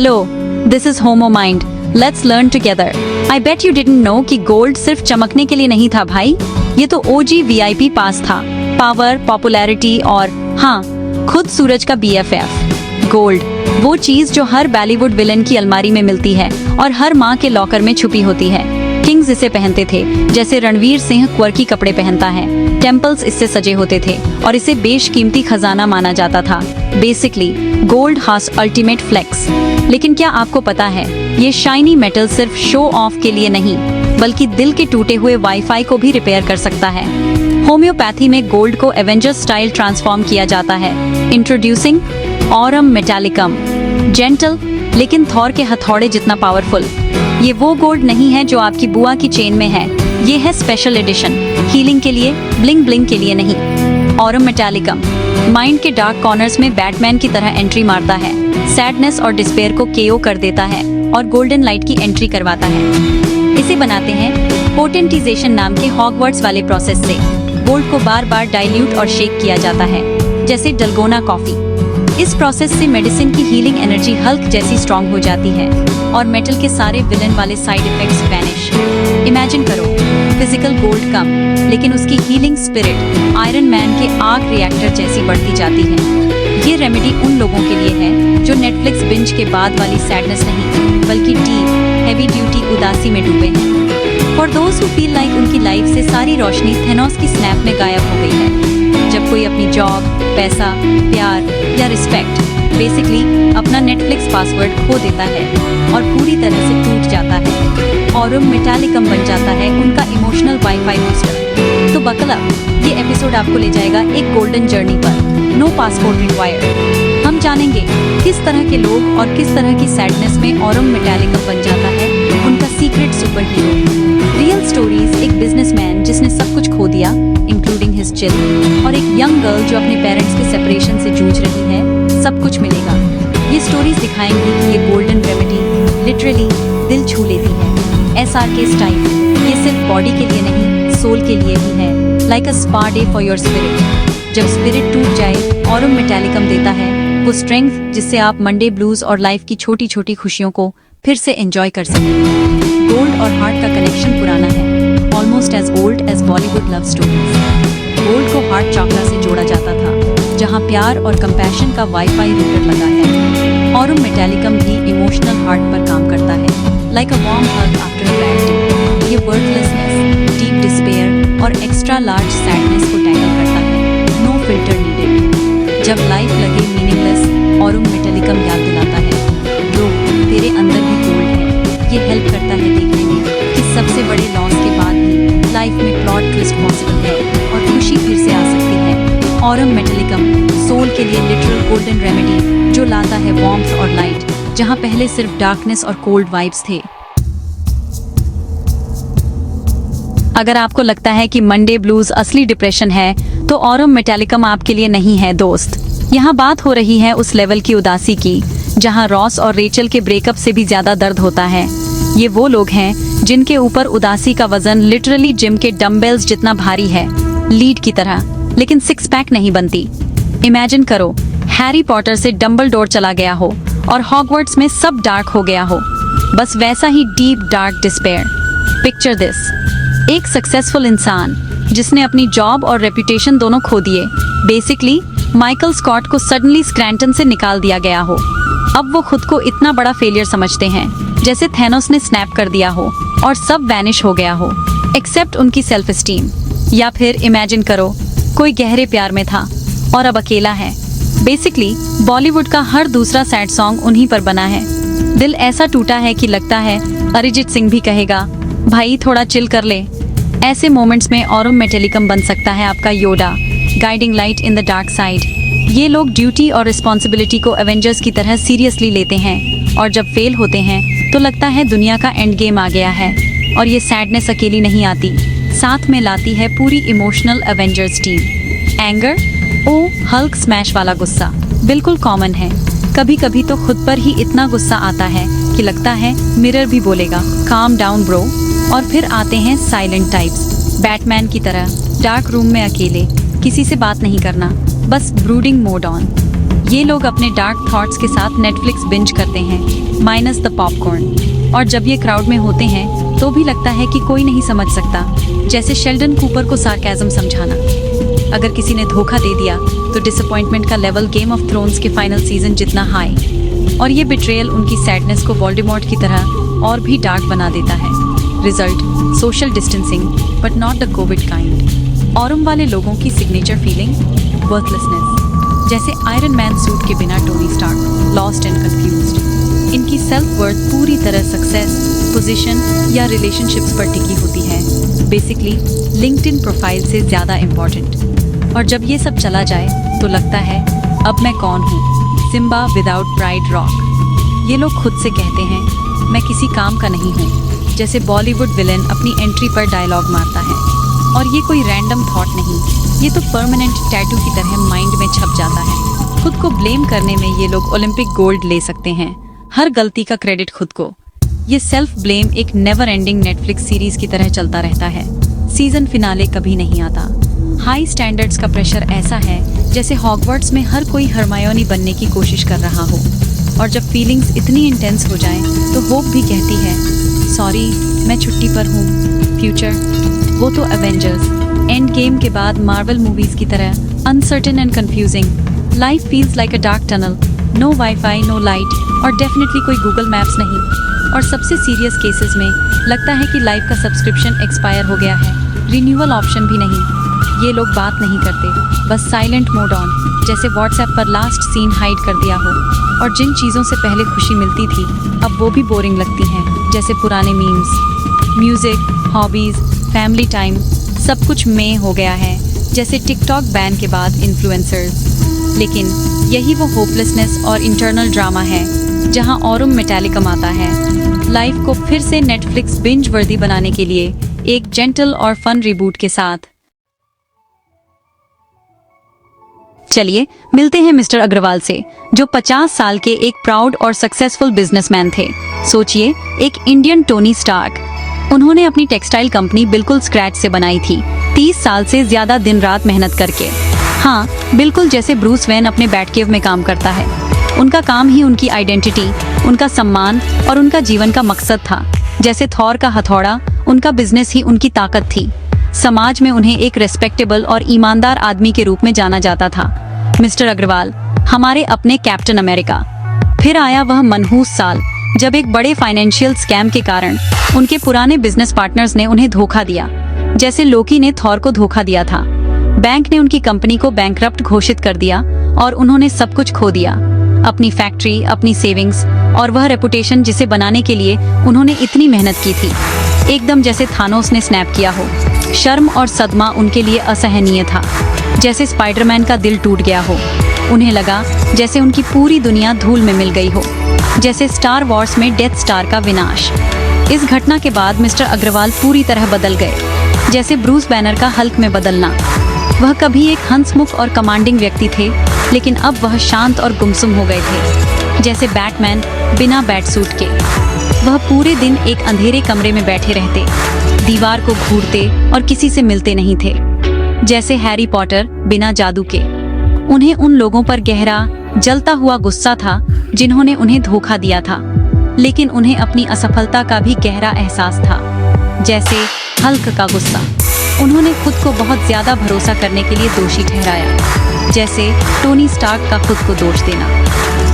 Hello, this is homo mind, let's learn together. I bet you didn't know कि gold सिर्फ चमकने के लिए नहीं था भाई, ये तो ओजी वीआईपी पास था। पावर, पॉपुलैरिटी और हाँ, खुद सूरज का BFF। गोल्ड, वो चीज जो हर बॉलीवुड विलन की अलमारी में मिलती है और हर माँ के लॉकर में छुपी होती है। किंग्स इसे पहनते थे, जैसे रणवीर सिंह क्वर्की कपड़े पहनता है। टेम्पल्स इससे सजे होते थे और इसे बेशकीमती खजाना माना जाता था। Basically gold has ultimate flex. लेकिन क्या आपको पता है, ये शाइनी मेटल सिर्फ शो ऑफ के लिए नहीं, बल्कि दिल के टूटे हुए वाईफाई को भी रिपेयर कर सकता है। होम्योपैथी में गोल्ड को एवेंजर्स स्टाइल ट्रांसफॉर्म किया जाता है। इंट्रोड्यूसिंग ऑरम मेटालिकम, जेंटल लेकिन थॉर के हथौड़े जितना पावरफुल। ये वो गोल्ड नहीं है जो आपकी बुआ की चेन में है, ये है स्पेशल एडिशन, हीलिंग के लिए, ब्लिंग ब्लिंग के लिए नहीं। ऑरम मेटालिकम माइंड के डार्क कॉर्नर्स में बैटमैन की तरह एंट्री मारता है, सैडनेस और डिस्पेयर को केओ कर देता है और गोल्डन लाइट की एंट्री करवाता है। इसे बनाते हैं पोटेंटिजेशन नाम के हॉगवर्ट्स वाले प्रोसेस से। गोल्ड को बार बार डाइल्यूट और शेक किया जाता है, जैसे डलगोना कॉफी। इस प्रोसेस से मेडिसिन की हीलिंग एनर्जी हल्क जैसी स्ट्रॉन्ग हो जाती है और मेटल के सारे विलन वाले साइड इफेक्ट्स वैनिश। इमेजिन करो, फिजिकल गोल्ड कम, लेकिन उसकी हीलिंग स्पिरिट आयरन मैन के आर्क रिएक्टर जैसी बढ़ती जाती है। ये रेमेडी उन लोगों के लिए है जो नेटफ्लिक्स बिंज के बाद वाली सैडनेस नहीं, बल्कि डीप हैवी ड्यूटी उदासी में डूबे हैं। For those who feel like उनकी लाइफ से सारी रोशनी थेनोस की स्नैप में गायब हो गई है। जब कोई अपनी जॉब, पैसा, प्यार या रिस्पेक्ट, बेसिकली अपना नेटफ्लिक्स पासवर्ड खो देता है और पूरी तरह से टूट जाता है, ऑरम मेटालिकम बन जाता है उनका इमोशनल वाईफाई बूस्टर। तो बकल अप, ये एपिसोड आपको ले जाएगा एक गोल्डन जर्नी पर। No passport required. हम जानेंगे किस तरह के लोग और किस तरह की सैडनेस में ऑरम मेटालिकम बन जाता है उनका secret super hero. Real stories, एक बिजनेसमैन जिसने सब कुछ खो दिया इंक्लूडिंग हिज चिल, और एक यंग गर्ल जो अपने पेरेंट्स के सेपरेशन से जूझ रही है। सब कुछ मिलेगा। ये स्टोरीज दिखाएंगी कि ये गोल्डन रेमेडी लिटरली दिल छू लेती है। SRK स्टाइल, ये सिर्फ बॉडी के लिए नहीं, सोल के लिए भी है। Like a spa day for your spirit. जब स्पिरिट टूट जाए, ऑरम मेटालिकम देता है वो स्ट्रेंथ जिससे आप मंडे ब्लूज और लाइफ की छोटी छोटी खुशियों को फिर से एंजॉय कर सकें। गोल्ड और हार्ट का कनेक्शन पुराना है, almost as old as Bollywood love stories. Gold को हार्ट चक्रा से जोड़ा जाता था, जहां प्यार और कंपैशन का वाईफाई रूटर लगा है। ऑरम मेटालिकम भी इमोशनल हार्ट पर काम करता है, like a warm hug after a bad day. ये वर्डलेसनेस, डीप डिस्पेयर और एक्स्ट्रा लार्ज सैडनेस को टैकल करता है। No filter needed. जब लाइफ लगे मीनिंगलेस, ऑरम मेटालिकम याद दिलाता है ब्रो, तेरे अंदर भी गोल्ड है। ये हेल्प करता है देखने में कि सबसे बड़े लॉस के बाद भी लाइफ में प्लॉट ट्विस्ट पॉसिबल है और खुशी फिर से आ सकती है। ऑरम मेटालिकम सोल के लिए लिटरल गोल्डन रेमेडी जो लाता है वार्मथ और लाइट, जहां पहले सिर्फ डार्कनेस और कोल्ड वाइब्स थे। अगर आपको लगता है कि मंडे ब्लूज असली डिप्रेशन है, तो ऑरम मेटालिकम आपके लिए नहीं है दोस्त। यहाँ बात हो रही है उस लेवल की उदासी की जहाँ रॉस और रेचल के ब्रेकअप से भी ज्यादा दर्द होता है। ये वो लोग हैं जिनके ऊपर उदासी का वजन लिटरली जिम के डम्बेल्स जितना भारी है, लीड की तरह, लेकिन सिक्स पैक नहीं बनती। इमेजिन करो, हैरी पॉटर से डम्बलडोर चला गया हो और हॉगवर्ट्स में सब डार्क हो गया हो, बस वैसा ही deep dark despair. Picture this, एक सक्सेसफुल इंसान जिसने अपनी जॉब और रेपुटेशन दोनों खो दिए। बेसिकली माइकल स्कॉट को सडनली स्क्रैंटन से निकाल दिया गया हो। अब वो खुद को इतना बड़ा फेलियर समझते हैं, जैसे थैनोस ने स्नैप कर दिया हो और सब वैनिश हो गया हो, एक्सेप्ट उनकी सेल्फ एस्टीम। या फिर इमेजिन करो, कोई गहरे प्यार में था और अब अकेला है। बेसिकली बॉलीवुड का हर दूसरा सैड सॉन्ग उन्हीं पर बना है। दिल ऐसा टूटा है कि लगता है अरिजीत सिंह भी कहेगा, भाई थोड़ा चिल कर ले। ऐसे मोमेंट्स में ऑरम मेटालिकम बन सकता है आपका योडा, guiding light in the dark side. ये लोग ड्यूटी और रिस्पॉन्सिबिलिटी को एवेंजर्स की तरह सीरियसली लेते हैं और जब फेल होते हैं तो लगता है दुनिया का एंड गेम आ गया है। और ये सैडनेस अकेली नहीं आती, साथ में लाती है पूरी इमोशनल एवेंजर्स टीम। एंगर, ओ हल्क स्मैश वाला गुस्सा बिल्कुल कॉमन है। कभी कभी तो खुद पर ही इतना गुस्सा आता है कि लगता है मिरर भी बोलेगा काम डाउन ब्रो। और फिर आते हैं साइलेंट टाइप्स, बैटमैन की तरह डार्क रूम में अकेले, किसी से बात नहीं करना, बस ब्रूडिंग मोड ऑन। ये लोग अपने डार्क थॉट्स के साथ नेटफ्लिक्स बिंज करते हैं, माइनस द पॉपकॉर्न। और जब ये क्राउड में होते हैं तो भी लगता है कि कोई नहीं समझ सकता, जैसे शेल्डन कूपर को सार्केज्म समझाना। अगर किसी ने धोखा दे दिया तो डिसअपॉइंटमेंट का लेवल गेम ऑफ थ्रोन्स के फाइनल सीजन जितना हाई। और ये बिट्रेयल उनकी सैडनेस को वोल्डेमॉर्ट की तरह और भी डार्क बना देता है। Result, social distancing, but not the COVID kind. Aurum वाले लोगों की सिग्नेचर फीलिंग, वर्थलेसनेस, जैसे आयरन मैन सूट के बिना Tony Stark, lost and confused. इनकी सेल्फ वर्थ पूरी तरह सक्सेस, पोजीशन या रिलेशनशिप्स पर टिकी होती है, बेसिकली लिंक्डइन प्रोफाइल से ज़्यादा इम्पॉर्टेंट। और जब ये सब चला जाए तो लगता है अब मैं कौन हूँ, सिम्बा विदाउट प्राइड रॉक। ये लोग खुद से कहते हैं मैं किसी काम का नहीं हूँ, जैसे बॉलीवुड विलेन अपनी एंट्री पर डायलॉग मारता है। और ये कोई रैंडम थॉट नहीं, ये तो परमानेंट टैटू की तरह माइंड में छप जाता है। खुद को ब्लेम करने में ये लोग ओलंपिक गोल्ड ले सकते हैं, हर गलती का क्रेडिट खुद को। ये सेल्फ ब्लेम एक नेवर एंडिंग नेटफ्लिक्स सीरीज की तरह चलता रहता है, सीजन फिनाले कभी नहीं आता। हाई स्टैंडर्ड्स का प्रेशर ऐसा है जैसे हॉगवर्ट्स में हर कोई हरमायोनी बनने की कोशिश कर रहा हो। और जब फीलिंग्स इतनी इंटेंस हो जाएं तो होप भी कहती है सॉरी मैं छुट्टी पर हूँ। फ्यूचर, वो तो एवेंजर्स एंड गेम के बाद मार्वल मूवीज की तरह uncertain and confusing. Life feels like a dark tunnel, no wifi, no light और डेफिनेटली कोई गूगल मैप्स नहीं। और सबसे सीरियस केसेस में लगता है कि लाइफ का सब्सक्रिप्शन एक्सपायर हो गया है, रिन्यूअल ऑप्शन भी नहीं। ये लोग बात नहीं करते, बस साइलेंट मोड ऑन, जैसे व्हाट्सएप पर लास्ट सीन हाइड कर दिया हो। और जिन चीज़ों से पहले खुशी मिलती थी अब वो भी बोरिंग लगती हैं, जैसे पुराने memes. Music, hobbies, family time, सब कुछ में हो गया है, जैसे टिकटॉक बैन के बाद इन्फ्लुएंसर्स। लेकिन यही वो होपलेसनेस और इंटरनल ड्रामा है जहां ऑरम मेटालिकम आता है, लाइफ को फिर से नेटफ्लिक्स बिंज वर्दी बनाने के लिए एक जेंटल और फन रिबूट के साथ। चलिए मिलते हैं मिस्टर अग्रवाल से, जो 50 साल के एक प्राउड और सक्सेसफुल बिजनेसमैन थे। सोचिए, एक इंडियन टोनी स्टार्क। उन्होंने अपनी टेक्सटाइल कंपनी बिल्कुल स्क्रैच से बनाई थी, 30 साल से ज्यादा दिन रात मेहनत करके। हाँ, बिल्कुल जैसे ब्रूस वेन अपने बैटकेव में काम करता है। उनका काम ही उनकी आइडेंटिटी, उनका सम्मान और उनका जीवन का मकसद था। जैसे थॉर का हथौड़ा, उनका बिजनेस ही उनकी ताकत थी। समाज में उन्हें एक रेस्पेक्टेबल और ईमानदार आदमी के रूप में जाना जाता था। मिस्टर अग्रवाल, हमारे अपने कैप्टन अमेरिका। फिर आया वह मनहूस साल जब एक बड़े फाइनेंशियल स्कैम के कारण उनके पुराने बिजनेस पार्टनर्स ने उन्हें धोखा दिया, जैसे लोकी ने थॉर को धोखा दिया था। बैंक ने उनकी कंपनी को बैंकरप्ट घोषित कर दिया और उन्होंने सब कुछ खो दिया, अपनी फैक्ट्री, अपनी सेविंग्स और वह रेपुटेशन जिसे बनाने के लिए उन्होंने इतनी मेहनत की थी। एकदम जैसे थानोस ने स्नैप किया हो। शर्म और सदमा उनके लिए असहनीय था, जैसे स्पाइडरमैन का दिल टूट गया हो। उन्हें लगा जैसे उनकी पूरी दुनिया धूल में मिल गई हो, जैसे स्टार वॉर्स में डेथ स्टार का विनाश। इस घटना के बाद मिस्टर अग्रवाल पूरी तरह बदल गए, जैसे ब्रूस बैनर का हल्क में बदलना। वह कभी एक हंसमुख और कमांडिंग व्यक्ति थे, लेकिन अब वह शांत और गुमसुम हो गए थे, जैसे बैटमैन बिना बैट सूट के। वह पूरे दिन एक अंधेरे कमरे में बैठे रहते, दीवार को घूरते और किसी से मिलते नहीं थे, जैसे हैरी पॉटर बिना जादू के। उन्हें उन लोगों पर गहरा जलता हुआ गुस्सा था जिन्होंने उन्हें धोखा दिया था, लेकिन उन्हें अपनी असफलता का भी गहरा एहसास था, जैसे हल्क का गुस्सा। उन्होंने खुद को बहुत ज्यादा भरोसा करने के लिए दोषी ठहराया, जैसे टोनी स्टार्क का खुद को दोष देना।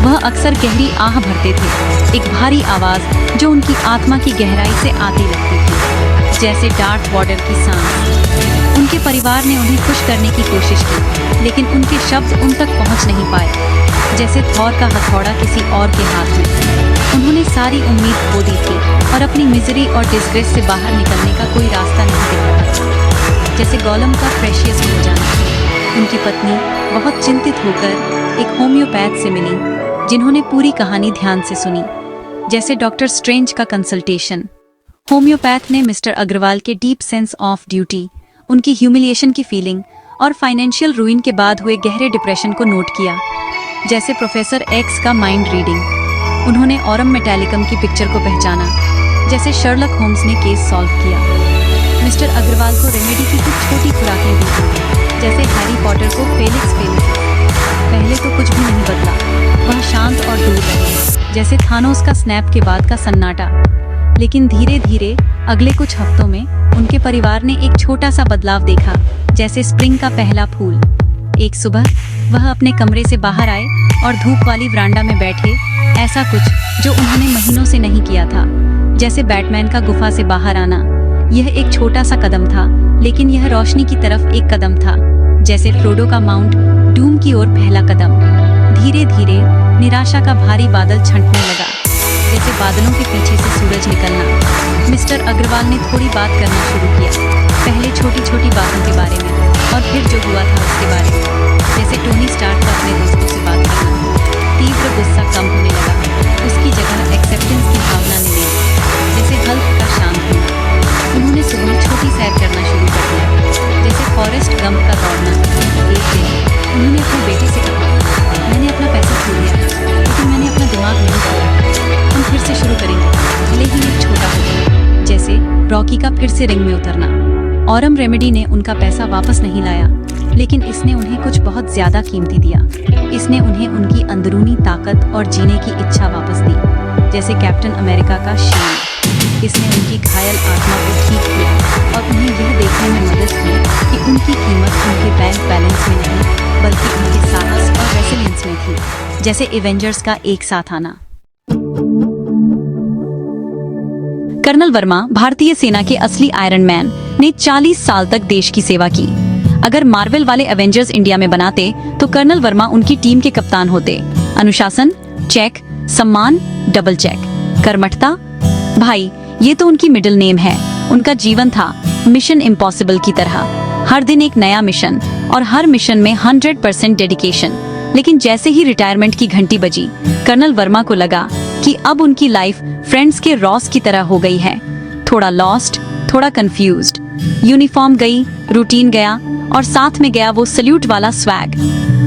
वह अक्सर गहरी आह भरते थे, एक भारी आवाज जो उनकी आत्मा की गहराई से आती लगती थी, जैसे डार्थ वॉडर की सांस। उनके परिवार ने उन्हें खुश करने की कोशिश की, लेकिन उनके शब्द उन तक पहुंच नहीं पाए, जैसे थॉर का हथौड़ा किसी और के हाथ में। उन्होंने सारी उम्मीद खो दी थी और अपनी मिजरी और डिस्ग्रेस से बाहर निकलने का कोई रास्ता नहीं दिख रहा था, जैसे गोलम का प्रेशियस हो जाना। उनकी पत्नी बहुत चिंतित होकर एक होम्योपैथ से मिली, जिन्होंने पूरी कहानी ध्यान से सुनी, जैसे डॉक्टर स्ट्रेंज का कंसल्टेशन। होम्योपैथ ने मिस्टर अग्रवाल के डीप सेंस ऑफ ड्यूटी, उनकी ह्यूमिलिएशन की फीलिंग और फाइनेंशियल रूइन के बाद हुए गहरे डिप्रेशन को नोट किया, जैसे प्रोफेसर एक्स का माइंड रीडिंग। उन्होंने ऑरम मेटालिकम की पिक्चर को पहचाना, जैसे शर्लक होम्स ने केस सॉल्व किया। मिस्टर अग्रवाल को रेमेडी की कुछ छोटी खुराकें दी, जैसे हैरी पॉटर को फेलिक्स फेलिक्स। पहले तो कुछ भी नहीं बदला, वह शांत और दूर रहे, जैसे थानोस का स्नैप के बाद का सन्नाटा। लेकिन धीरे धीरे अगले कुछ हफ्तों में उनके परिवार ने एक छोटा सा बदलाव देखा, जैसे स्प्रिंग का पहला फूल। एक सुबह वह अपने कमरे से बाहर आए और धूप वाली वरांडा में बैठे, ऐसा कुछ जो उन्होंने महीनों से नहीं किया था, जैसे बैटमैन का गुफा से बाहर आना। यह एक छोटा सा कदम था, लेकिन यह रोशनी की तरफ एक कदम था, जैसे फ्रोडो का माउंट डूम की ओर पहला कदम। धीरे धीरे निराशा का भारी बादल छंटने लगा, जैसे बादलों के पीछे से सूरज निकलना। मिस्टर अग्रवाल ने थोड़ी बात करना शुरू किया, पहले छोटी छोटी बातों के बारे में और फिर जो हुआ था उसके बारे में, जैसे टोनी स्टार्क का अपने दोस्तों से बात करना। तीव्र गुस्सा कम होने लगा, उसकी जगह एक्सेप्टेंस की भावना ने ली, जैसे हल्क का शांत होना। उन्होंने सुबह छोटी सैर करना शुरू कर दिया, जैसे फॉरेस्ट गंप का दौड़ना। एक दिन उन्होंने अपने बेटे से कहा, मैंने अपना पैसा खो दिया, लेकिन मैंने अपना दिमाग नहीं खोया। हम फिर से शुरू करेंगे, लेकिन एक छोटा होगा, जैसे रॉकी का फिर से रिंग में उतरना। ऑरम रेमेडी ने उनका पैसा वापस नहीं लाया, लेकिन इसने उन्हें कुछ बहुत ज्यादा कीमती दिया। इसने उन्हें उनकी अंदरूनी ताकत और जीने की इच्छा वापस दी, जैसे कैप्टन अमेरिका का शील्ड। इसने उनकी घायल आत्मा को ठीक किया और उन्हें यह देखने में मदद की कि उनकी कीमत उनके बैंक बैलेंस में नहीं, बल्कि उनके साहस और रेसिलियंस में थी, जैसे एवेंजर्स का एक साथ आना। कर्नल वर्मा, भारतीय सेना के असली आयरन मैन, ने 40 साल तक देश की सेवा की। अगर मार्वल वाले एवेंजर्स इंडिया में बनाते तो कर्नल वर्मा उनकी टीम के कप्तान होते। अनुशासन चेक, सम्मान डबल चेक, कर्मठता भाई ये तो उनकी मिडिल नेम है। उनका जीवन था मिशन इम्पॉसिबल की तरह, हर दिन एक नया मिशन और हर मिशन में 100% डेडिकेशन। लेकिन जैसे ही रिटायरमेंट की घंटी बजी, कर्नल वर्मा को लगा कि अब उनकी लाइफ फ्रेंड्स के रॉस की तरह हो गई है, थोड़ा लॉस्ट, थोड़ा कंफ्यूज्ड। यूनिफॉर्म गई, रूटीन गया और साथ में गया वो सल्यूट वाला स्वैग।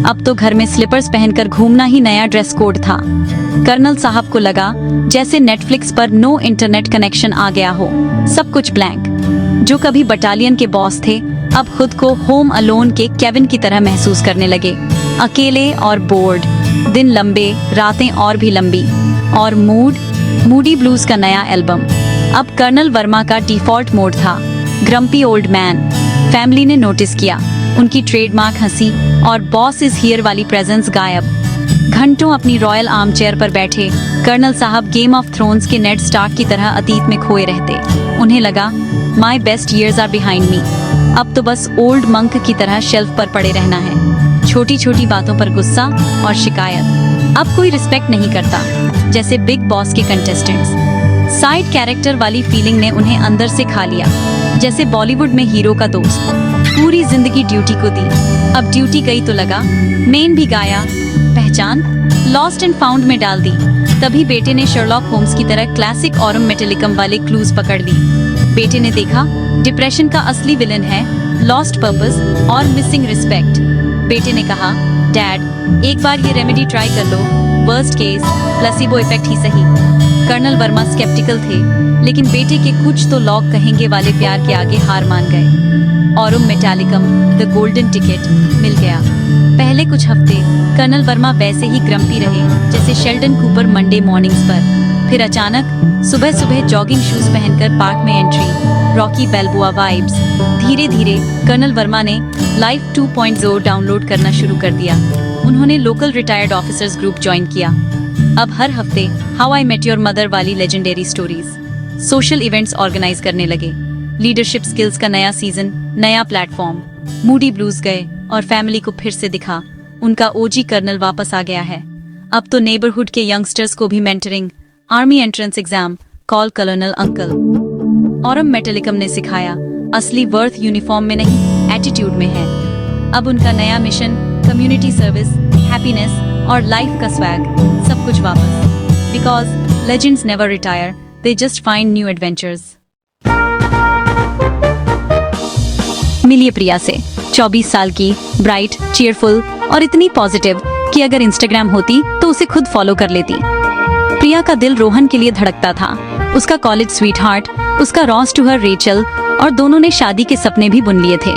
अब तो घर में स्लीपर्स पहनकर घूमना ही नया ड्रेस कोड था। कर्नल साहब को लगा जैसे नेटफ्लिक्स पर नो इंटरनेट कनेक्शन आ गया हो, सब कुछ ब्लैंक। जो कभी बटालियन के बॉस थे, अब खुद को होम अलोन के केविन की तरह महसूस करने लगे, अकेले और बोर्ड। दिन लंबे, रातें और भी लंबी। और मूडी ब्लूज का नया एल्बम। अब कर्नल वर्मा का डिफॉल्ट मोड था ग्रम्पी ओल्ड मैन। फैमिली ने नोटिस किया, उनकी ट्रेडमार्क हंसी और बॉस इज हियर वाली प्रेजेंस गायब। घंटों अपनी रॉयल आर्म चेयर पर बैठे कर्नल साहब गेम ऑफ थ्रोन्स के नेड स्टार्क की तरह अतीत में खोए रहते। उन्हें लगा my best years are behind me, अब तो बस ओल्ड मंक की तरह शेल्फ पर पड़े रहना है। छोटी छोटी बातों पर गुस्सा और शिकायत, अब कोई रिस्पेक्ट नहीं करता, जैसे बिग बॉस के कंटेस्टेंट्स। साइड कैरेक्टर वाली फीलिंग ने उन्हें अंदर से खा लिया, जैसे बॉलीवुड में हीरो का दोस्त पूरी जिंदगी ड्यूटी को दी, अब ड्यूटी गई तो लगा मेन भी गाया। पहचान लॉस्ट एंड फाउंड में डाल दी। तभी बेटे ने शर्लॉक होम्स की तरह क्लासिक ऑरम मेटेलिकम वाले क्लूज पकड़ ली। बेटे ने देखा डिप्रेशन का असली विलन है लॉस्ट पर्पस और मिसिंग रिस्पेक्ट। बेटे ने कहा डैड एक बार ये रेमेडी ट्राई कर लो, वर्स्ट केस प्लेसिबो इफेक्ट ही सही। कर्नल वर्मा स्केप्टिकल थे, लेकिन बेटे के कुछ तो लॉक कहेंगे वाले प्यार के आगे हार मान गए। Aurum metallicum the golden ticket मिल गया। पहले कुछ हफ्ते कर्नल वर्मा वैसे ही ग्रम्पी रहे जैसे शेल्डन कूपर मंडे मॉर्निंग्स पर। फिर अचानक सुबह सुबह जॉगिंग शूज पहनकर पार्क में एंट्री, रॉकी बैल्बोआ वाइब्स। धीरे धीरे कर्नल वर्मा ने लाइफ 2.0 डाउनलोड करना शुरू कर दिया। उन्होंने local retired officers group join किया। अब हर हफ्ते how I met your mother वाली legendary stories, social events organise करने लगे। लीडरशिप स्किल्स का नया सीजन, नया प्लेटफॉर्म। मूडी ब्लूज गए और फैमिली को फिर से दिखा उनका ओजी कर्नल वापस आ गया है। अब तो नेबरहुड के यंगस्टर्स को भी mentoring, army entrance exam, call colonel uncle. Aurum metallicum ने सिखाया असली वर्थ यूनिफॉर्म में नहीं एटीट्यूड में है। अब उनका नया मिशन कम्युनिटी सर्विस, हैप्पीनेस और लाइफ का स्वैग, सब कुछ वापस। Because legends never retire, they just find new adventures. मिलिए प्रिया से, 24 साल की, ब्राइट, चीयरफुल और इतनी पॉजिटिव कि अगर इंस्टाग्राम होती तो उसे खुद फॉलो कर लेती। प्रिया का दिल रोहन के लिए धड़कता था, उसका कॉलेज स्वीट हार्ट, उसका रॉस टू हर रेचल, और दोनों ने शादी के सपने भी बुन लिए थे।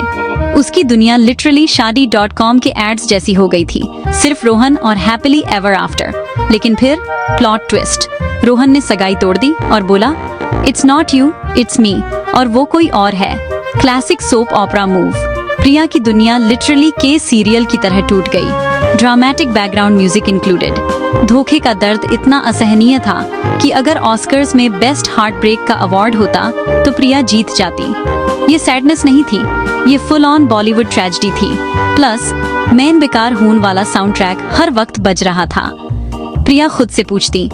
उसकी दुनिया लिटरली शादी.com के एड्स जैसी हो गई थी, सिर्फ रोहन और हैप्पीली एवर आफ्टर। लेकिन फिर प्लॉट ट्विस्ट, रोहन ने सगाई तोड़ दी और बोला it's not you it's me, और वो कोई और है। Classic soap opera move. Priya की दुनिया लिटरली के सीरियल की तरह टूट गई, ड्रामेटिक बैकग्राउंड म्यूजिक इंक्लूडेड। धोखे का दर्द इतना असहनीय था कि अगर ऑस्कर्स में बेस्ट हार्ट ब्रेक का अवार्ड होता तो प्रिया जीत जाती। ये सैडनेस नहीं थी, ये फुल ऑन बॉलीवुड ट्रेजेडी थी। प्लस मैन बेकार हून वाला साउंड ट्रैक हर वक्त बज रहा था। प्रिया खुद से पूछती,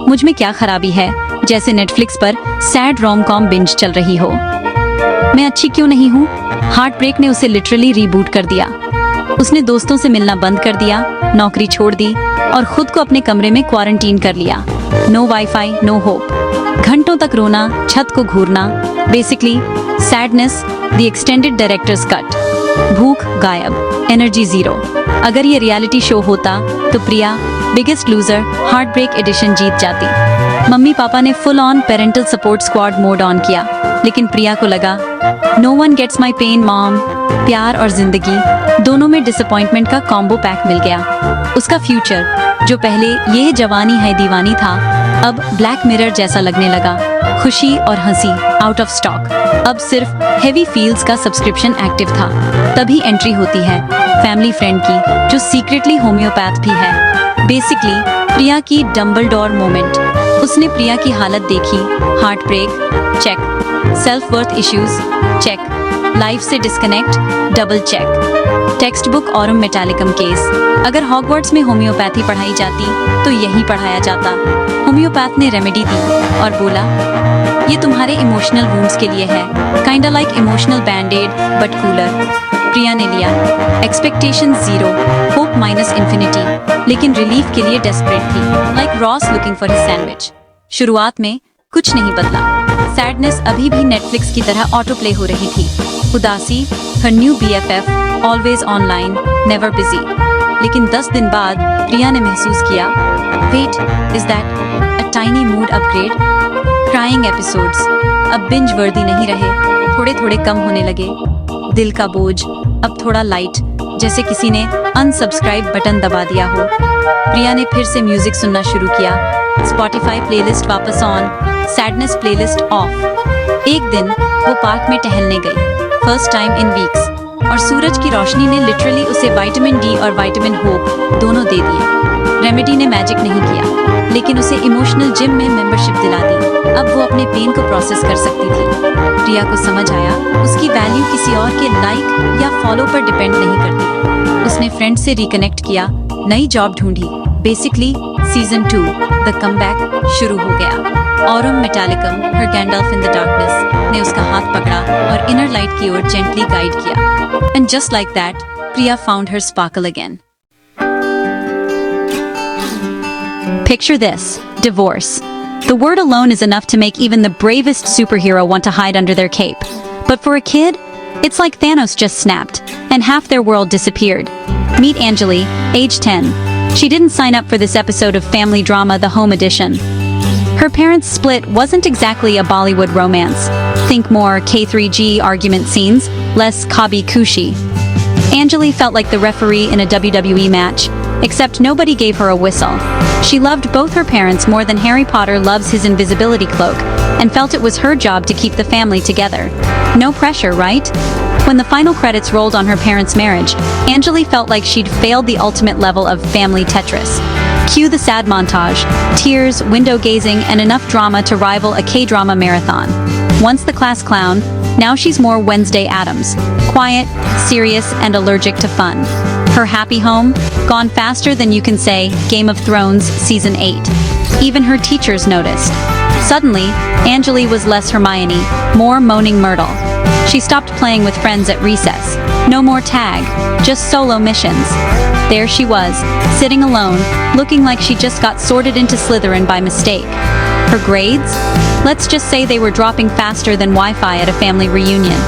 मुझ में क्या खराबी है, जैसे नेटफ्लिक्स पर सैड रोम कॉम बिंज चल रही हो। मैं अच्छी क्यों नहीं हूँ? हार्ट ब्रेक ने उसे लिटरली रीबूट कर दिया। उसने दोस्तों से मिलना बंद कर दिया, नौकरी छोड़ दी और खुद को अपने कमरे में क्वारंटीन कर लिया। No wifi, no hope. घंटों तक रोना, छत को घूरना, basically sadness the extended director's cut. भूख गायब, एनर्जी जीरो। अगर ये रियलिटी शो होता तो Priya biggest loser heart break edition जीत जाती। मम्मी पापा ने full on parental support squad mode on किया, लेकिन प्रिया को लगा no one gets my pain mom. प्यार और जिंदगी दोनों में डिसअपॉइंटमेंट का कॉम्बो पैक मिल गया। उसका फ्यूचर जो पहले ये जवानी है दीवानी था, अब ब्लैक मिरर जैसा लगने लगा। खुशी और हंसी आउट ऑफ स्टॉक, अब सिर्फ हेवी फील्स का सब्सक्रिप्शन एक्टिव था। तभी एंट्री होती है फैमिली फ्रेंड की, जो सीक्रेटली होम्योपैथ भी है। बेसिकली प्रिया की डम्बलडोर मोमेंट। उसने प्रिया की हालत देखी, heart break check, self worth issues check, life से disconnect double check, text book aurum metallicum case. अगर हॉगवर्ट्स में होम्योपैथी पढ़ाई जाती तो यही पढ़ाया जाता। होम्योपैथ ने रेमेडी दी और बोला ये तुम्हारे इमोशनल वुंड्स के लिए है, kinda like emotional bandaid but cooler. Priya ने लिया, expectation zero, hope minus infinity, लेकिन रिलीफ के लिए डेस्परेट थी, like Ross looking for his sandwich. शुरुआत में कुछ नहीं बदला, सैडनेस अभी भी नेटफ्लिक्स की तरह ऑटो प्ले हो रही थी। उदासी, हर new BFF, always online, never busy. लेकिन 10 दिन बाद प्रिया ने महसूस किया, wait, is that a tiny mood upgrade? Crying episodes अब बिंज वर्दी नहीं रहे, थोड़े थोड़े कम होने लगे। दिल का बोझ अब थोड़ा लाइट, जैसे किसी ने अनसब्सक्राइब बटन दबा दिया हो। प्रिया ने फिर से म्यूजिक सुनना शुरू किया। स्पॉटिफाई प्लेलिस्ट वापस ऑन, सैडनेस प्लेलिस्ट ऑफ। एक दिन वो पार्क में टहलने गई, फर्स्ट टाइम इन वीक्स, और सूरज की रोशनी ने लिटरली उसे विटामिन डी और विटामिन होप दोनों दे दिए। रेमेडी ने मैजिक नहीं किया, लेकिन उसे इमोशनल जिम में मेंबरशिप दिला दी। अब वो अपने पेन को प्रोसेस कर सकती थी। प्रिया को समझ आया उसकी वैल्यू किसी और के लाइक या फॉलो पर डिपेंड नहीं करती। उसने फ्रेंड से रिकनेक्ट किया, नई जॉब ढूंढी। बेसिकली सीजन 2 द कमबैक शुरू हो गया। Aurum metallicum, her Gandalf in the darkness, ने उसका हाथ पकड़ा और इनर लाइट की ओर जेंटली गाइड किया। And just like that, Priya found her sparkle again. Picture this, divorce. The word alone is enough to make even the bravest superhero want to hide under their cape. But for a kid, it's like Thanos just snapped, and half their world disappeared. Meet Anjali, age 10. She didn't sign up for this episode of family drama The Home Edition. Her parents' split wasn't exactly a Bollywood romance. Think more K3G argument scenes, less Kabi Kushi. Anjali felt like the referee in a WWE match, except nobody gave her a whistle. She loved both her parents more than Harry Potter loves his invisibility cloak, and felt it was her job to keep the family together. No pressure, right? When the final credits rolled on her parents' marriage, Anjali felt like she'd failed the ultimate level of family Tetris. Cue the sad montage, tears, window gazing, and enough drama to rival a K-drama marathon. Once the class clown, now she's more Wednesday Addams, quiet, serious, and allergic to fun. Her happy home, gone faster than you can say Game of Thrones Season 8. Even her teachers noticed. Suddenly, Anjali was less Hermione, more moaning Myrtle. She stopped playing with friends at recess. No more tag, just solo missions. There she was, sitting alone, looking like she just got sorted into Slytherin by mistake. Her grades? Let's just say they were dropping faster than Wi-Fi at a family reunion.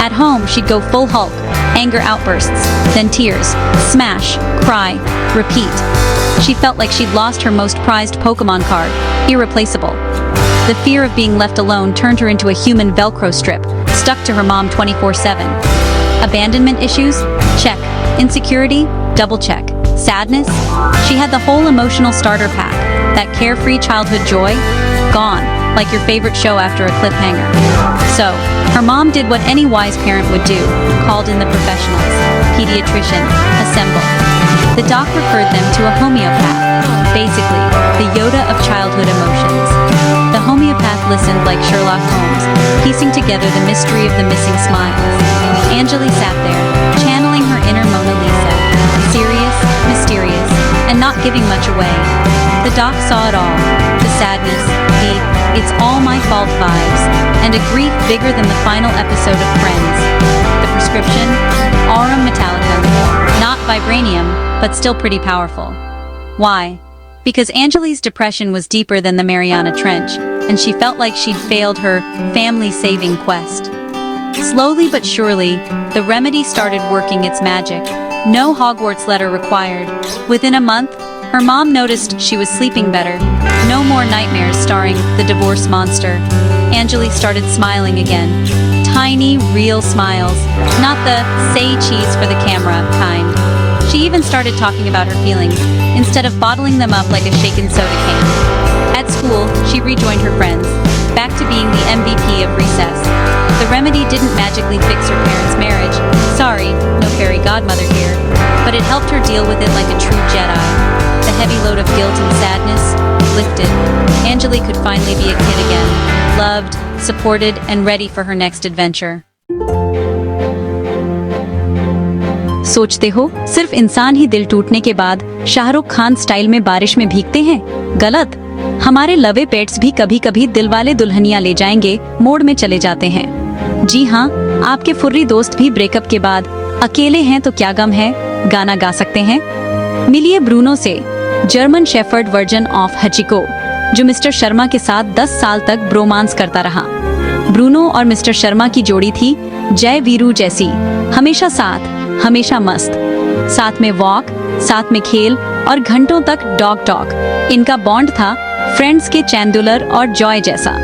At home, she'd go full Hulk, anger outbursts, then tears, smash, cry, repeat. She felt like she'd lost her most prized Pokemon card, irreplaceable. The fear of being left alone turned her into a human Velcro strip, stuck to her mom 24/7. A Abandonment issues? Check. Insecurity? Double check. Sadness? She had the whole emotional starter pack. That carefree childhood joy? Gone, like your favorite show after a cliffhanger. So, her mom did what any wise parent would do, called in the professionals. Pediatrician, assemble. The doc referred them to a homeopath, basically, the Yoda of childhood emotions. The homeopath listened like Sherlock Holmes, piecing together the mystery of the missing smiles. Anjali sat there, channeling her inner Mona Lisa, serious, mysterious, and not giving much away. The doc saw it all, the sadness, the "it's all my fault" vibes, and a grief bigger than the final episode of Friends. The prescription? Aurum Metallicum. Not vibranium, but still pretty powerful. Why? Because Anjali's depression was deeper than the Mariana Trench, and she felt like she'd failed her family-saving quest. Slowly but surely, the remedy started working its magic. No Hogwarts letter required. Within a month, her mom noticed she was sleeping better. No more nightmares starring the divorce monster. Anjali started smiling again. Tiny, real smiles. Not the say cheese for the camera kind. She even started talking about her feelings, instead of bottling them up like a shaken soda can. At school, she rejoined her friends, back to being the MVP of recess. The remedy didn't magically fix her parents' marriage. Sorry, no fairy godmother here. But it helped her deal with it like a true Jedi. The heavy load of guilt and sadness lifted. Anjali could finally be a kid again, loved, supported, and ready for her next adventure. सोचते हो सिर्फ इंसान ही दिल टूटने के बाद Shahrukh Khan style में बारिश में भीगते हैं? गलत। हमारे लवे पेट्स भी कभी कभी दिलवाले दुल्हनिया ले जाएंगे मोड में चले जाते हैं। जी हाँ, आपके फुर्री दोस्त भी ब्रेकअप के बाद अकेले हैं तो क्या गम है गाना गा सकते हैं। मिलिए ब्रूनो से, जर्मन शेफर्ड वर्जन ऑफ हचिको, जो मिस्टर शर्मा के साथ 10 साल तक ब्रोमांस करता रहा। ब्रूनो और मिस्टर शर्मा की जोड़ी थी जय वीरू जैसी, हमेशा साथ, हमेशा मस्त, साथ में वॉक, साथ में खेल और घंटों तक डॉग टॉक। इनका बॉन्ड था फ्रेंड्स के चैंडुलर और जॉय जैसा।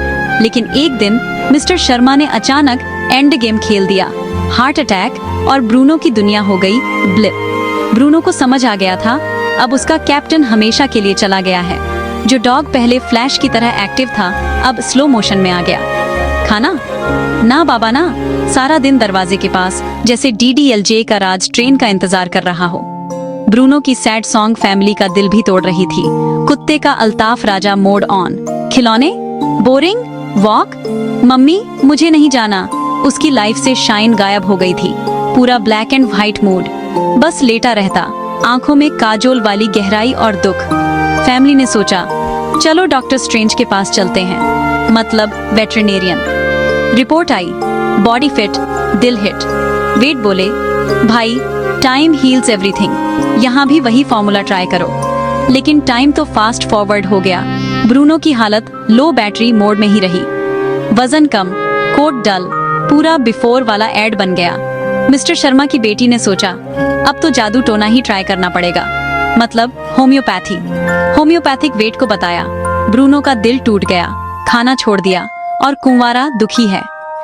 लेकिन एक दिन मिस्टर शर्मा ने अचानक एंड गेम खेल दिया, हार्ट अटैक, और ब्रूनो की दुनिया हो गई ब्लिप। ब्रूनो को समझ आ गया था अब उसका कैप्टन हमेशा के लिए चला गया है। जो डॉग पहले फ्लैश की तरह एक्टिव था अब स्लो मोशन में आ गया। खाना? ना बाबा ना, सारा दिन दरवाजे के पास, जैसे DDLJ का राज ट्रेन का इंतजार कर रहा हो। ब्रूनो की सैड सॉन्ग फैमिली का दिल भी तोड़ रही थी। कुत्ते का अल्ताफ राजा मोड ऑन। खिलौने? बोरिंग? वॉक? मम्मी मुझे नहीं जाना। उसकी लाइफ से शाइन गायब हो गई थी। पूरा ब्लैक एंड व्हाइट मूड, बस लेटा रहता, आंखों में काजोल वाली गहराई और दुख। फैमिली ने सोचा चलो डॉक्टर स्ट्रेंज के पास चलते हैं, मतलब वेटरिनेरियन। रिपोर्ट आई, बॉडी फिट, दिल हिट। वेट बोले भाई टाइम हील्स एवरीथिंग, यहाँ भी वही फॉर्मूला ट्राई करो। लेकिन टाइम तो फास्ट फॉरवर्ड हो गया। ब्रूनो की हालत लो बैटरी मोड में ही रही। वजन कम, कोट डल, पूरा बिफोर वाला एड बन गया। मिस्टर शर्मा की बेटी ने सोचा अब तो जादू टोना ही ट्राई करना पड़ेगा, मतलब होम्योपैथी। होम्योपैथिक वेट को बताया। ब्रूनो का दिल टूट गया, खाना छोड़ दिया और कुंवारा दुखी है।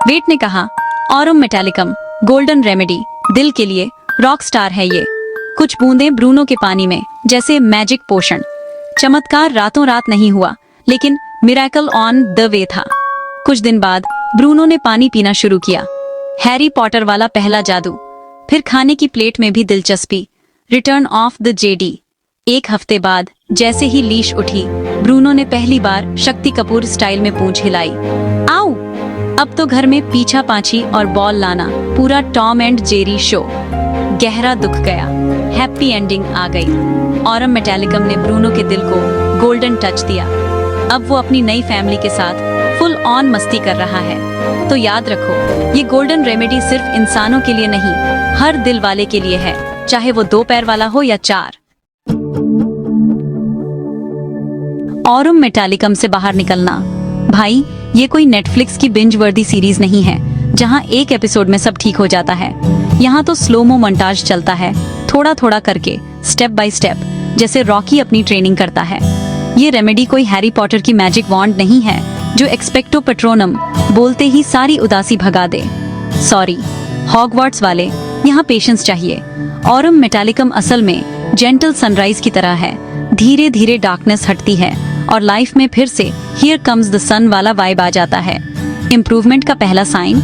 वेट ने कहा ऑरम मेटालिकम, गोल्डन रेमेडी, दिल के लिए रॉक स्टार है ये। कुछ बूंदें ब्रूनो के पानी में, जैसे मैजिक पोषण। चमत्कार रातों रात नहीं हुआ, लेकिन मिरेकल ऑन द वे था। कुछ दिन बाद ब्रूनो ने पानी पीना शुरू किया, हैरी पॉटर वाला पहला जादू। फिर खाने की प्लेट में भी दिलचस्पी, रिटर्न ऑफ द जेडी। एक हफ्ते बाद जैसे ही लीश उठी, ब्रूनो ने पहली बार शक्ति कपूर स्टाइल में पूंछ हिलाई। आओ, अब तो घर में पीछा पाछी और बॉल लाना, पूरा टॉम एंड जेरी शो। गहरा दुख गया, हैप्पी एंडिंग आ गई। ऑरम मेटालिकम ने ब्रूनो के दिल को गोल्डन टच दिया। अब वो अपनी नई फैमिली के साथ फुल ऑन मस्ती कर रहा है। तो याद रखो, ये गोल्डन रेमेडी सिर्फ इंसानों के लिए नहीं, हर दिल वाले के लिए है, चाहे वो 2 पैर वाला हो या 4। ऑरम मेटालिकम से बाहर निकलना। भाई, ये कोई नेटफ्लिक्स की बिंज वर्दी सीरीज नहीं है, जहां एक एपिसोड में सब ठीक हो जाता है। यहाँ तो स्लोमो मोन्टाज चलता है, थोड़ा थोड़ा करके, स्टेप बाय स्टेप, जैसे रॉकी अपनी ट्रेनिंग करता है। ये रेमेडी कोई हैरी पॉटर की मैजिक वॉन्ड नहीं है, जो एक्सपेक्टो पेट्रोनम बोलते ही सारी उदासी भगा दे। सॉरी हॉगवर्ट्स वाले, यहाँ पेशेंस चाहिए। ऑरम मेटालिकम असल में जेंटल सनराइज की तरह है, धीरे धीरे डार्कनेस हटती है और लाइफ में फिर से हियर कम्स द सन वाला वाइब आ जाता है। इम्प्रूवमेंट का पहला साइन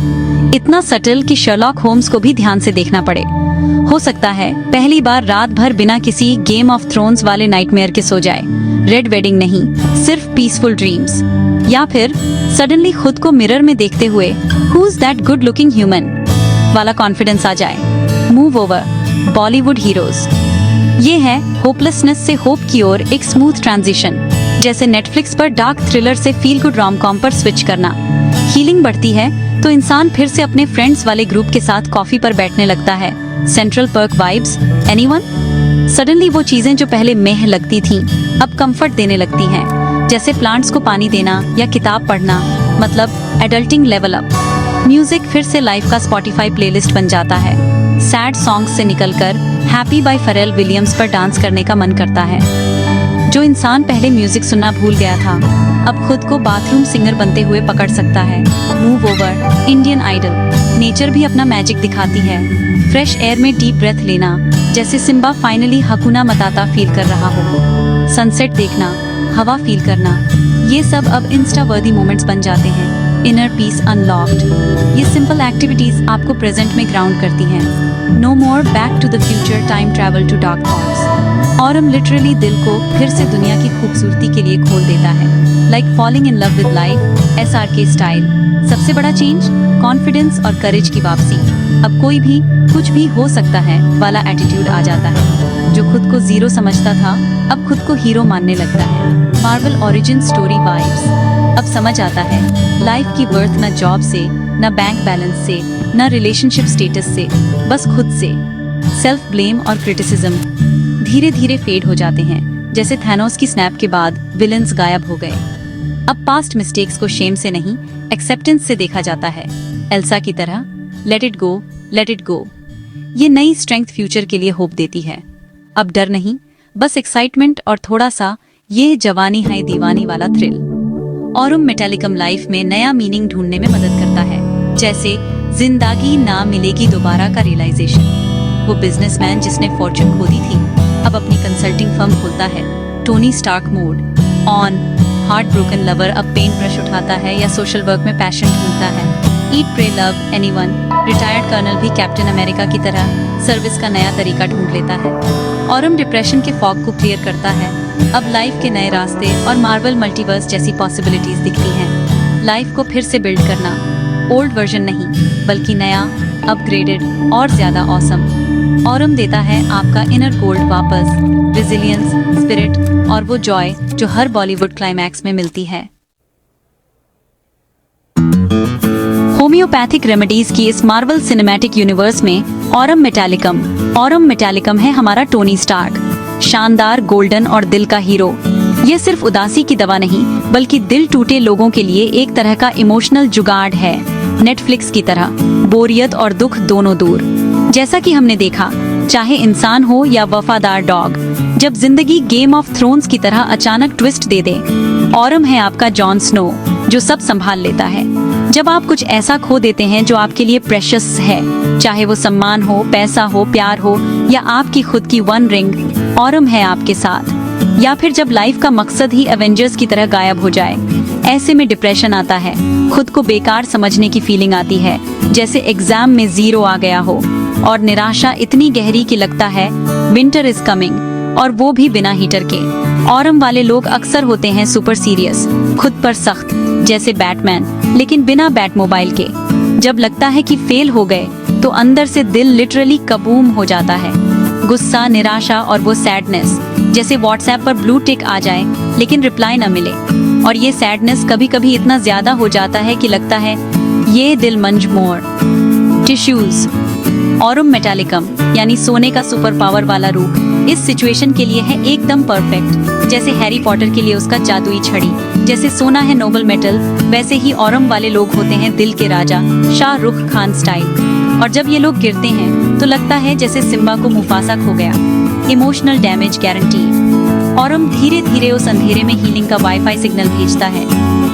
इतना सटल कि शर्लॉक होम्स को भी ध्यान से देखना पड़े। हो सकता है पहली बार रात भर बिना किसी गेम ऑफ थ्रोन्स वाले नाइटमेयर के सो जाए, रेड वेडिंग नहीं, सिर्फ पीसफुल ड्रीम्स। या फिर सडनली खुद को मिरर में देखते हुए who is that good looking human वाला कॉन्फिडेंस आ जाए। Move over Bollywood heroes. ये है होपलेसनेस से होप की ओर एक स्मूथ ट्रांजिशन, जैसे नेटफ्लिक्स पर डार्क थ्रिलर से फील गुड रोम-कॉम पर स्विच करना। हीलिंग बढ़ती है तो इंसान फिर से अपने फ्रेंड्स वाले ग्रुप के साथ कॉफी पर बैठने लगता है। Central Perk vibes, anyone? Suddenly वो चीजें जो पहले मेह लगती थीं, अब कंफर्ट देने लगती हैं, जैसे प्लांट्स को पानी देना या किताब पढ़ना, मतलब एडल्टिंग लेवल अप। म्यूजिक फिर से लाइफ का स्पॉटिफाई प्लेलिस्ट बन जाता है। सैड सॉन्ग्स से निकलकर हैप्पी बाय फेरेल विलियम्स पर डांस करने का मन करता है। जो इंसान पहले म्यूजिक सुनना भूल गया था, अब खुद को बाथरूम सिंगर बनते हुए पकड़ सकता है। Move over Indian Idol. Nature भी अपना मैजिक दिखाती है। फ्रेश एयर में डीप ब्रेथ लेना, जैसे Simba finally hakuna matata feel कर रहा हो। सनसेट देखना, हवा फील करना, ये सब अब इंस्टा वर्दी मोमेंट्स बन जाते हैं। Inner peace unlocked. ये सिंपल एक्टिविटीज आपको प्रेजेंट में ग्राउंड करती हैं। No more back to the future time travel to dark thoughts. Aurum literally दिल को फिर से दुनिया की खूबसूरती के लिए खोल देता है। Like falling in love with life, SRK style. सबसे बड़ा चेंज कॉन्फिडेंस और करेज की वापसी। अब कोई भी कुछ भी हो सकता है वाला एटीट्यूड आ जाता है। जो खुद को जीरो समझता था, अब खुद को हीरो मानने लगता है। Marvel origin story vibes. अब समझ आता है लाइफ की वर्थ न जॉब से, न बैंक बैलेंस से, न रिलेशनशिप स्टेटस से, बस खुद से। सेल्फ ब्लेम और क्रिटिसिज्म धीरे धीरे फेड हो जाते हैं, जैसे थैनोस की स्नैप के बाद विलन्स गायब हो गए। अब पास्ट मिस्टेक्स को शेम से नहीं, एक्सेप्टेंस से देखा जाता है। एल्सा की तरह let it go, let it go. ये नई स्ट्रेंथ फ्यूचर के लिए होप देती है। अब डर नहीं, बस एक्साइटमेंट और थोड़ा सा ये जवानी है दीवानी वाला थ्रिल। ऑरम मेटालिकम लाइफ में नया मीनिंग ढूंढने में मदद करता है, जैसे जिंदगी ना मिलेगी दोबारा का रियलाइजेशन। वो बिजनेसमैन जिसने फॉर्चून खो दी थी, अब अपनी कंसल्टिंग फर्म खोलता है। Tony Stark mode on. Heart broken lover अब पेंट ब्रश उठाता है या सोशल वर्क में पैशन ढूंढता है। Eat pray love anyone. Retired colonel भी कैप्टन अमेरिका की तरह सर्विस का नया तरीका ढूंढ लेता है। ऑरम डिप्रेशन के फॉग को क्लियर करता है। अब लाइफ के नए रास्ते और मार्वल मल्टीवर्स जैसी पॉसिबिलिटीज दिखती हैं। लाइफ को फिर से बिल्ड करना, ओल्ड वर्जन नहीं बल्कि नया, अपग्रेडेड और ज्यादा ऑसम। ऑरम देता है आपका इनर गोल्ड वापस, रेजिलियंस, स्पिरिट और वो जॉय जो हर बॉलीवुड क्लाइमैक्स में मिलती है। होम्योपैथिक रेमेडीज की इस मार्वल सिनेमैटिक यूनिवर्स में ऑरम मेटालिकम है हमारा टोनी स्टार्क, शानदार, गोल्डन और दिल का हीरो। ये सिर्फ उदासी की दवा नहीं बल्कि दिल टूटे लोगों के लिए एक तरह का इमोशनल जुगाड़ है। नेटफ्लिक्स की तरह बोरियत और दुख दोनों दूर। जैसा कि हमने देखा, चाहे इंसान हो या वफादार डॉग, जब जिंदगी गेम ऑफ थ्रोन्स की तरह अचानक ट्विस्ट दे दे, ऑरम है आपका जॉन स्नो जो सब संभाल लेता है। जब आप कुछ ऐसा खो देते हैं जो आपके लिए प्रेशियस है, चाहे वो सम्मान हो, पैसा हो, प्यार हो या आपकी खुद की वन रिंग, ऑरम है आपके साथ। या फिर जब लाइफ का मकसद ही एवेंजर्स की तरह गायब हो जाए, ऐसे में डिप्रेशन आता है, खुद को बेकार समझने की फीलिंग आती है, जैसे एग्जाम में 0 आ गया हो, और निराशा इतनी गहरी कि लगता है विंटर इज कमिंग, और वो भी बिना हीटर के। ऑरम वाले लोग अक्सर होते हैं सुपर सीरियस, खुद पर सख्त, जैसे बैटमैन, लेकिन बिना बैट मोबाइल के। जब लगता है कि फेल हो गए तो अंदर से दिल लिटरली कबूम हो जाता है। गुस्सा, निराशा और वो सैडनेस, जैसे व्हाट्सएप पर ब्लू टिक आ जाए लेकिन रिप्लाई न मिले। और ये सैडनेस कभी कभी इतना ज्यादा हो जाता है कि लगता है ये दिल मंज मोर। टिश्यूज। ऑरम मेटालिकम यानी सोने का सुपर पावर वाला रूप इस सिचुएशन के लिए है एकदम परफेक्ट। जैसे हैरी पॉटर के लिए उसका जादुई छड़ी, जैसे सोना है नोबल मेटल, वैसे ही ऑरम वाले लोग होते हैं दिल के राजा, शाहरुख खान स्टाइल। और जब ये लोग गिरते हैं तो लगता है जैसे सिम्बा को मुफासा खो गया। Emotional damage guaranteed. ऑरम धीरे धीरे उस अंधेरे में हीलिंग का वाईफाई सिग्नल भेजता है।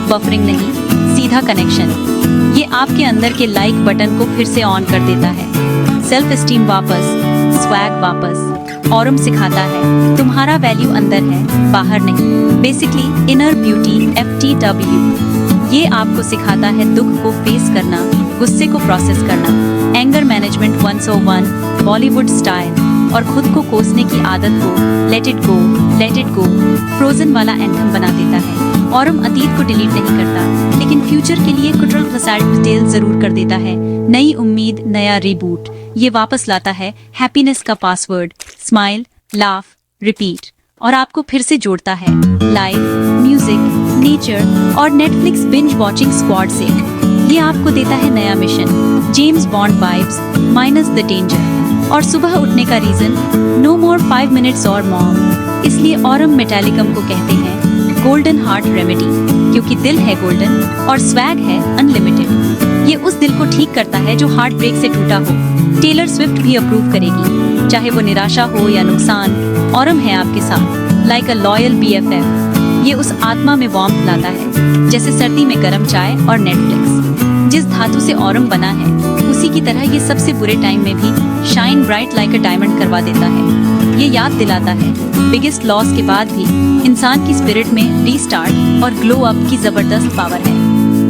बफरिंग नहीं, सीधा कनेक्शन। ये आपके अंदर के लाइक बटन को फिर से ऑन कर देता है। सेल्फ एस्टीम वापस, स्वैग वापस। ऑरम सिखाता है तुम्हारा वैल्यू अंदर है, बाहर नहीं। Basically inner beauty FTW। ये आपको सिखाता है दुख को फेस करना, गुस्से को प्रोसेस करना, एंगर मैनेजमेंट 101 बॉलीवुड स्टाइल, और खुद को कोसने की आदत को लेट इट गो फ्रोजन वाला एंथम बना देता है। ऑरम अतीत को डिलीट नहीं करता, लेकिन फ्यूचर के लिए कुटल डिटेल जरूर कर देता है। नई उम्मीद, नया रिबूट। ये वापस लाता है हैप्पीनेस का पासवर्ड, स्माइल, लाफ, रिपीट, और आपको फिर से जोड़ता है लाइफ, म्यूजिक, नेचर और नेटफ्लिक्स बिंज वॉचिंग स्क्वाड से। ये आपको देता है नया mission, James bond vibes minus the danger, और सुबह उठने का रीजन, नो मोर 5 मिनट्स और मॉम। इसलिए ऑरम मेटालिकम को कहते हैं गोल्डन हार्ट रेमेडी, क्योंकि दिल है गोल्डन और स्वैग है अनलिमिटेड। ये उस दिल को ठीक करता है जो हार्ट ब्रेक से टूटा हो। टेलर स्विफ्ट भी अप्रूव करेगी, चाहे वो निराशा हो या नुकसान, ऑरम है आपके साथ, लाइक अ लॉयल BFF। ये उस आत्मा में वार्मथ लाता है, जैसे सर्दी में गर्म चाय और नेटफ्लिक्स। जिस धातु से ऑरम बना है, उसी की तरह ये सबसे बुरे टाइम में भी shine bright like a diamond करवा देता है। ये याद दिलाता है बिगेस्ट लॉस के बाद भी इंसान की स्पिरिट में रीस्टार्ट और ग्लो अप की जबरदस्त पावर है।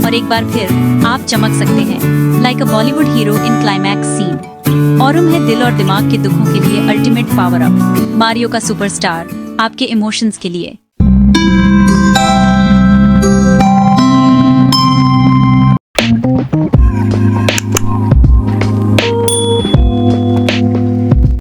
और एक बार फिर आप चमक सकते हैं, like a Bollywood hero in climax scene. Aurum है दिल और दिमाग के दुखों के लिए अल्टीमेट पावर अप। मारियो का सुपरस्टार आपके इमोशंस के लिए।